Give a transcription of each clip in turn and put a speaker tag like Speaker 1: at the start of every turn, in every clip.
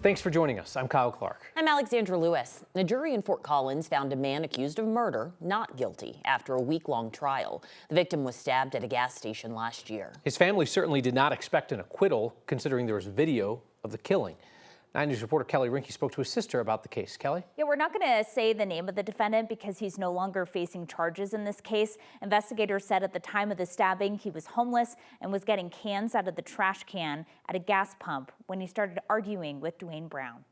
Speaker 1: Thanks for joining us. I'm Kyle Clark.
Speaker 2: I'm Alexandra Lewis. A jury in Fort Collins found a man accused of murder not guilty after a week-long trial. The victim was stabbed at a gas station last year.
Speaker 1: His family certainly did not expect an acquittal, considering there was video of the killing. 9 News reporter Kelly Rinke spoke to his sister about the case. Kelly?
Speaker 3: Yeah, we're not going to say the name of the defendant because he's no longer facing charges in this case. Investigators said at the time of the stabbing, he was homeless and was getting cans out of the trash can at a gas pump when he started arguing with Dwayne Brown.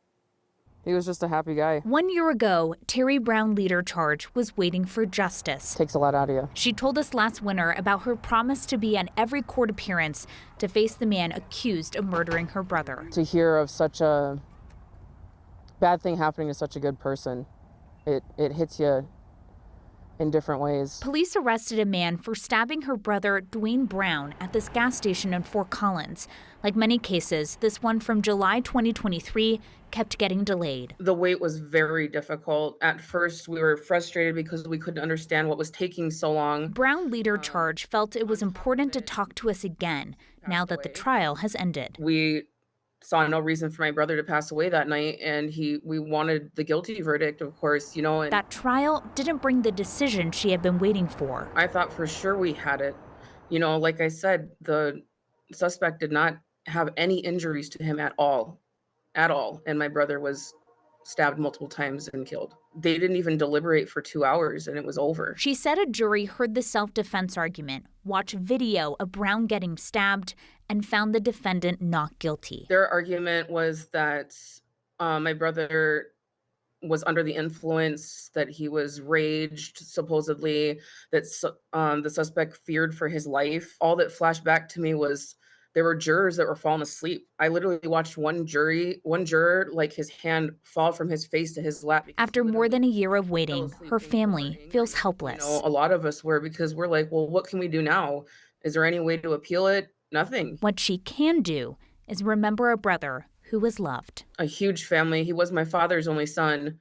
Speaker 4: He was just a happy guy.
Speaker 3: 1 year ago, Terry Brown leader charge was waiting for justice.
Speaker 4: Takes a lot out of you.
Speaker 3: She told us last winter about her promise to be at every court appearance to face the man accused of murdering her brother.
Speaker 4: To hear of such a bad thing happening to such a good person, it hits you in different ways.
Speaker 3: Police arrested a man for stabbing her brother Dwayne Brown at this gas station in Fort Collins. Like many cases, this one from July 2023 kept getting delayed.
Speaker 5: The wait was very difficult. At first, we were frustrated because we couldn't understand what was taking so long.
Speaker 3: Brown leader charge felt it was important to talk to us again now that the trial has ended.
Speaker 5: We saw no reason for my brother to pass away that night, and we wanted the guilty verdict, of course, and
Speaker 3: that trial didn't bring the decision she had been waiting for.
Speaker 5: I thought for sure we had it. Like I said, the suspect did not have any injuries to him at all, and my brother was stabbed multiple times and killed. They didn't even deliberate for 2 hours, and it was over.
Speaker 3: She said a jury heard the self-defense argument, watched video of Brown getting stabbed, and found the defendant not guilty.
Speaker 5: Their argument was that my brother was under the influence, that he was raged, supposedly, that the suspect feared for his life. All that flashed back to me was there were jurors that were falling asleep. I literally watched one juror, like his hand fall from his face to his lap.
Speaker 3: After more than a year of waiting, her family feels helpless.
Speaker 5: A lot of us were, because we're like, well, what can we do now? Is there any way to appeal it? Nothing.
Speaker 3: What she can do is remember a brother who was loved.
Speaker 5: A huge family. He was my father's only son.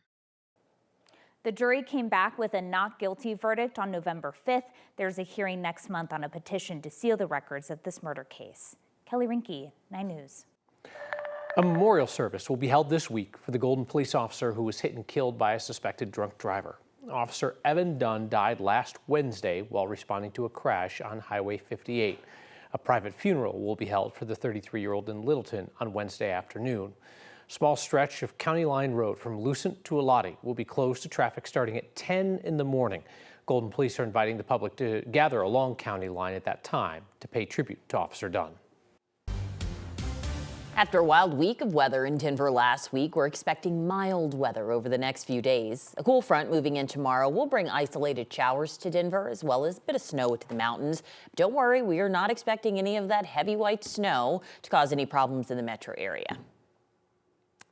Speaker 3: The jury came back with a not guilty verdict on November 5th. There's a hearing next month on a petition to seal the records of this murder case. Kelly Rinke, 9 News.
Speaker 1: A memorial service will be held this week for the Golden police officer who was hit and killed by a suspected drunk driver. Officer Evan Dunn died last Wednesday while responding to a crash on Highway 58. A private funeral will be held for the 33-year-old in Littleton on Wednesday afternoon. Small stretch of County Line Road from Lucent to Elati will be closed to traffic starting at 10 in the morning. Golden police are inviting the public to gather along County Line at that time to pay tribute to Officer Dunn.
Speaker 2: After a wild week of weather in Denver last week, we're expecting mild weather over the next few days. A cool front moving in tomorrow will bring isolated showers to Denver, as well as a bit of snow to the mountains. Don't worry, we are not expecting any of that heavy white snow to cause any problems in the metro area.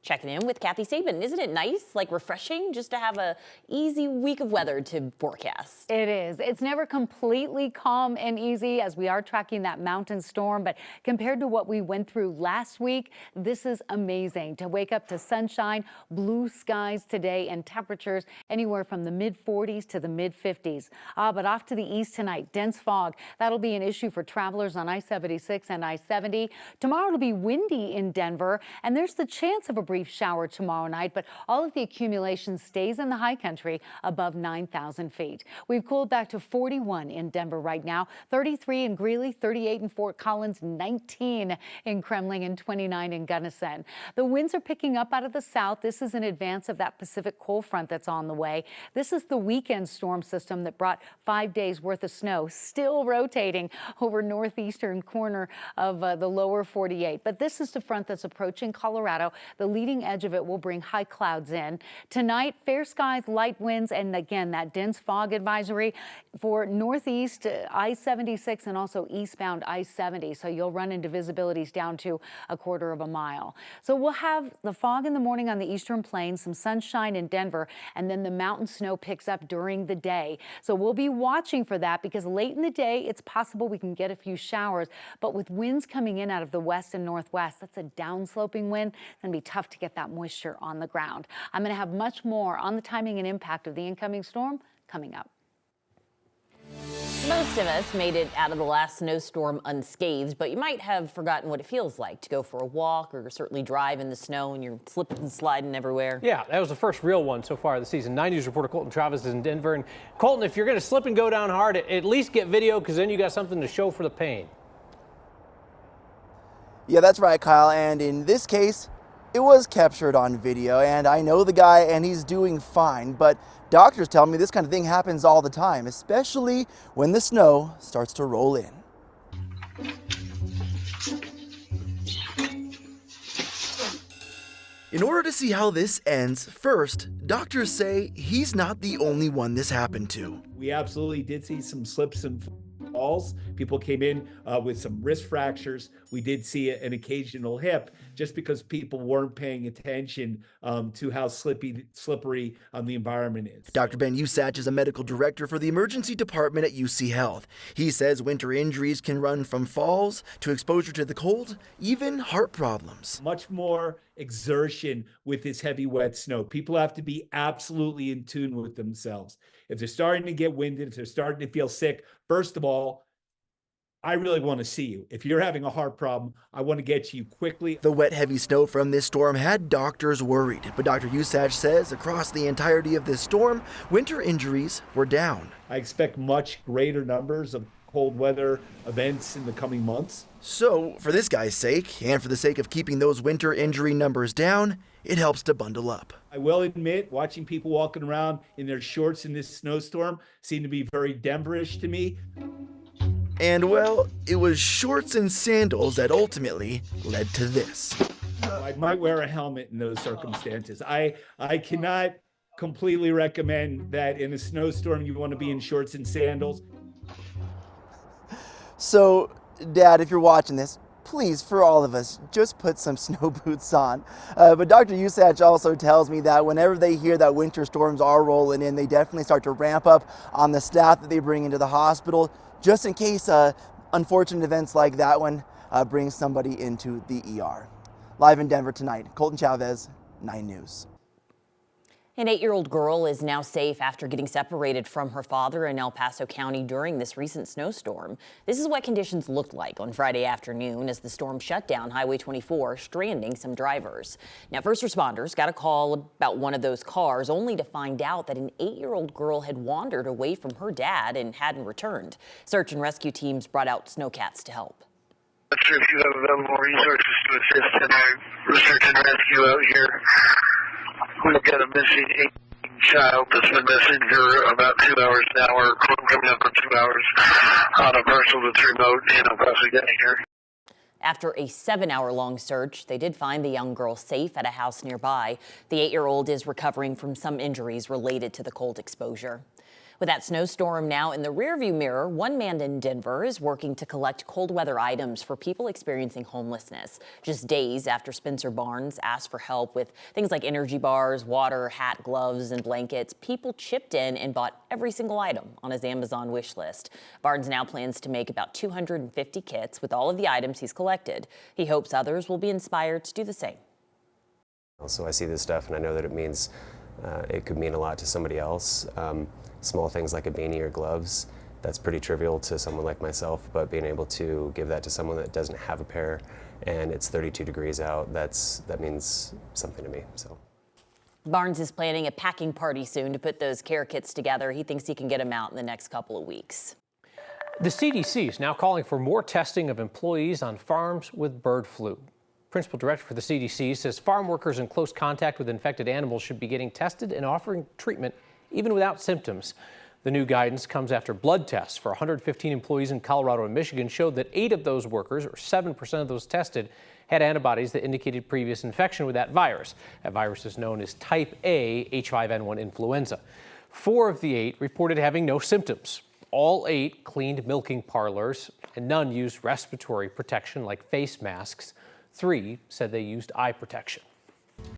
Speaker 2: Checking in with Kathy Sabin. Isn't it nice, refreshing, just to have a easy week of weather to forecast?
Speaker 6: It is. It's never completely calm and easy as we are tracking that mountain storm, but compared to what we went through last week, this is amazing to wake up to sunshine, blue skies today, and temperatures anywhere from the mid-40s to the mid-50s. But off to the east tonight, dense fog. That'll be an issue for travelers on I-76 and I-70. Tomorrow it'll be windy in Denver, and there's the chance of a brief shower tomorrow night, but all of the accumulation stays in the high country above 9,000 feet. We've cooled back to 41 in Denver right now, 33 in Greeley, 38 in Fort Collins, 19 in Kremling, and 29 in Gunnison. The winds are picking up out of the south. This is in advance of that Pacific cold front that's on the way. This is the weekend storm system that brought 5 days worth of snow, still rotating over northeastern corner of the lower 48. But this is the front that's approaching Colorado. The leading edge of it will bring high clouds in. Tonight, fair skies, light winds, and again, that dense fog advisory for northeast I-76 and also eastbound I-70. So you'll run into visibilities down to a quarter of a mile. So we'll have the fog in the morning on the eastern plains, some sunshine in Denver, and then the mountain snow picks up during the day. So we'll be watching for that because late in the day, it's possible we can get a few showers. But with winds coming in out of the west and northwest, that's a downsloping wind. It's going to be tough to get that moisture on the ground. I'm going to have much more on the timing and impact of the incoming storm coming up.
Speaker 2: Most of us made it out of the last snowstorm unscathed, but you might have forgotten what it feels like to go for a walk or certainly drive in the snow and you're slipping and sliding everywhere.
Speaker 1: Yeah, that was the first real one so far this season. 9 News reporter Colton Travis is in Denver. And Colton, if you're going to slip and go down hard, at least get video, because then you got something to show for the pain.
Speaker 7: Yeah, that's right, Kyle. And in this case, it was captured on video, and I know the guy and he's doing fine, but doctors tell me this kind of thing happens all the time, especially when the snow starts to roll in. In order to see how this ends, first, doctors say he's not the only one this happened to.
Speaker 8: We absolutely did see some slips and falls. People came in with some wrist fractures. We did see an occasional hip, just because people weren't paying attention to how slippery the environment is.
Speaker 7: Dr. Ben Usach is a medical director for the emergency department at UC Health. He says winter injuries can run from falls to exposure to the cold, even heart problems.
Speaker 8: Much more exertion with this heavy, wet snow. People have to be absolutely in tune with themselves. If they're starting to get winded, if they're starting to feel sick, first of all, I really want to see you. If you're having a heart problem, I want to get to you quickly.
Speaker 7: The wet, heavy snow from this storm had doctors worried, but Dr. Usach says across the entirety of this storm, winter injuries were down.
Speaker 8: I expect much greater numbers of cold weather events in the coming months.
Speaker 7: So, for this guy's sake, and for the sake of keeping those winter injury numbers down, it helps to bundle up.
Speaker 8: I will admit, watching people walking around in their shorts in this snowstorm seemed to be very Denverish to me.
Speaker 7: And well, it was shorts and sandals that ultimately led to this.
Speaker 8: I might wear a helmet in those circumstances. I cannot completely recommend that in a snowstorm you want to be in shorts and sandals.
Speaker 7: So, Dad, if you're watching this, please, for all of us, just put some snow boots on. But Dr. Usach also tells me that whenever they hear that winter storms are rolling in, they definitely start to ramp up on the staff that they bring into the hospital, just in case unfortunate events like that one bring somebody into the ER. Live in Denver tonight, Colton Chavez, 9 News.
Speaker 2: An 8-year-old girl is now safe after getting separated from her father in El Paso County during this recent snowstorm. This is what conditions looked like on Friday afternoon as the storm shut down Highway 24, stranding some drivers. Now, first responders got a call about one of those cars, only to find out that an 8-year-old girl had wandered away from her dad and hadn't returned. Search and rescue teams brought out snowcats to help.
Speaker 9: Not sure if you have available resources to assist in our search and rescue out here. We've got a missing 8-year-old child that's been missing for about 2 hours now. We're coming up for 2 hours on a parcel that's remote and El Paso County here.
Speaker 2: After a 7-hour-long search, they did find the young girl safe at a house nearby. The 8-year-old is recovering from some injuries related to the cold exposure. With that snowstorm now in the rearview mirror, one man in Denver is working to collect cold weather items for people experiencing homelessness. Just days after Spencer Barnes asked for help with things like energy bars, water, hat, gloves, and blankets, people chipped in and bought every single item on his Amazon wish list. Barnes now plans to make about 250 kits with all of the items he's collected. He hopes others will be inspired to do the same.
Speaker 10: So I see this stuff and I know that it means it could mean a lot to somebody else. Small things like a beanie or gloves, that's pretty trivial to someone like myself, but being able to give that to someone that doesn't have a pair and it's 32 degrees out, that means something to me. So.
Speaker 2: Barnes is planning a packing party soon to put those care kits together. He thinks he can get them out in the next couple of weeks.
Speaker 1: The CDC is now calling for more testing of employees on farms with bird flu. Principal Director for the CDC says farm workers in close contact with infected animals should be getting tested and offering treatment even without symptoms. The new guidance comes after blood tests for 115 employees in Colorado and Michigan showed that 8 of those workers, or 7% of those tested, had antibodies that indicated previous infection with that virus. That virus is known as type A H5N1 influenza. 4 of the 8 reported having no symptoms. All 8 cleaned milking parlors, and none used respiratory protection like face masks. 3 said they used eye protection.